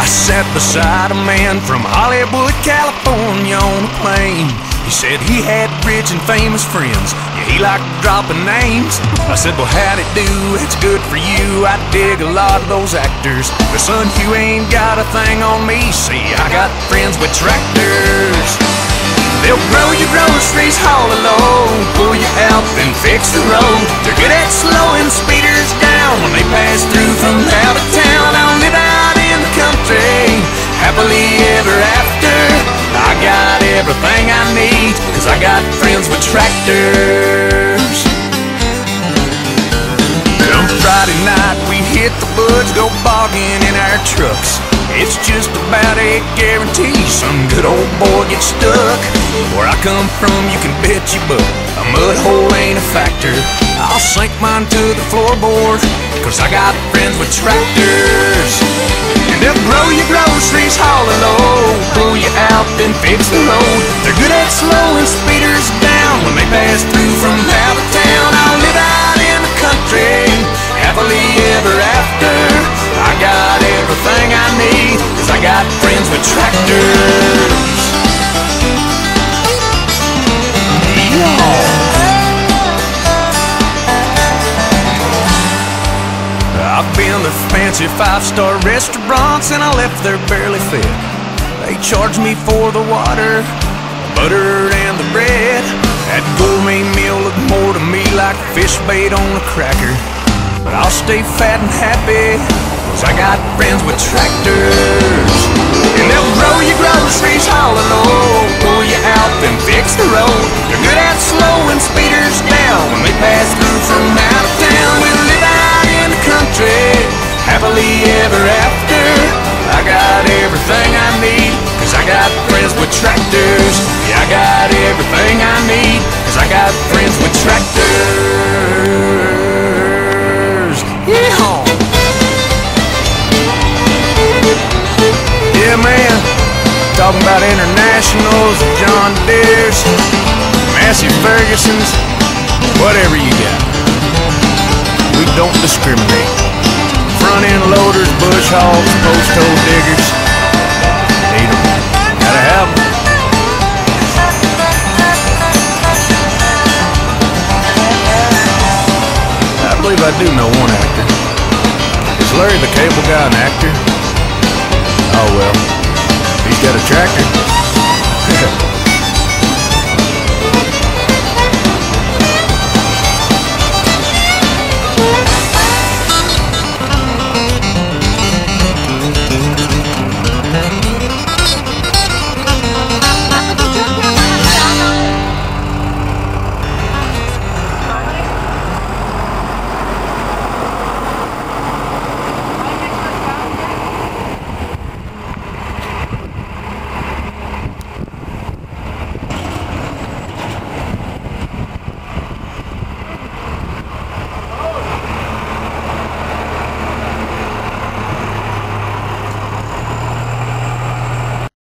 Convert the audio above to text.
I sat beside a man from Hollywood, California on a plane. He said he had rich and famous friends, yeah, he liked dropping names. I said, well, how'd it do? It's good for you. I dig a lot of those actors, but son, you ain't got a thing on me. See, I got friends with tractors. They'll grow your groceries, haul a load, pull you out, then fix the road. They're good at slowing speeders down when they pass through from out of town. I'll live out in the country, happily ever after. I got everything I need, 'cause I got friends with tractors. On Friday night we hit the woods, go bogging in our trucks. It's just about a guarantee some good old boy gets stuck. Where I come from, you can bet your butt a mud hole ain't a factor. I'll sink mine to the floorboard, 'cause I got friends with tractors. And they'll grow your groceries, haul a load, pull you out, then fix the road. They're good at slowing speeders down when they pass through from out of town. I'll live out in the country, happily ever after. I got everything I need, 'cause I got friends with tractors. I've been to fancy five-star restaurants and I left there barely fed. They charged me for the water, butter and the bread. That gourmet meal looked more to me like fish bait on a cracker. But I'll stay fat and happy, 'cause I got friends with tractors. And they'll grow your groceries, haul a load, pull you out, then fix the road. They're good at slowing speeders down when they pass through from out of town. We'll live out in the country, happily ever after. I got everything I need, 'cause I got friends with tractors. Yeah, I got everything I need, 'cause I got friends with tractors. Yeehaw! Yeah, man, talking about Internationals, John Deere's, Massey Ferguson's, whatever you got. We don't discriminate. Front-end loaders, bush hogs, post-hole diggers, need 'em. Gotta have 'em. I believe I do know one actor. Is Larry the Cable Guy an actor? Oh well, he's got a tractor.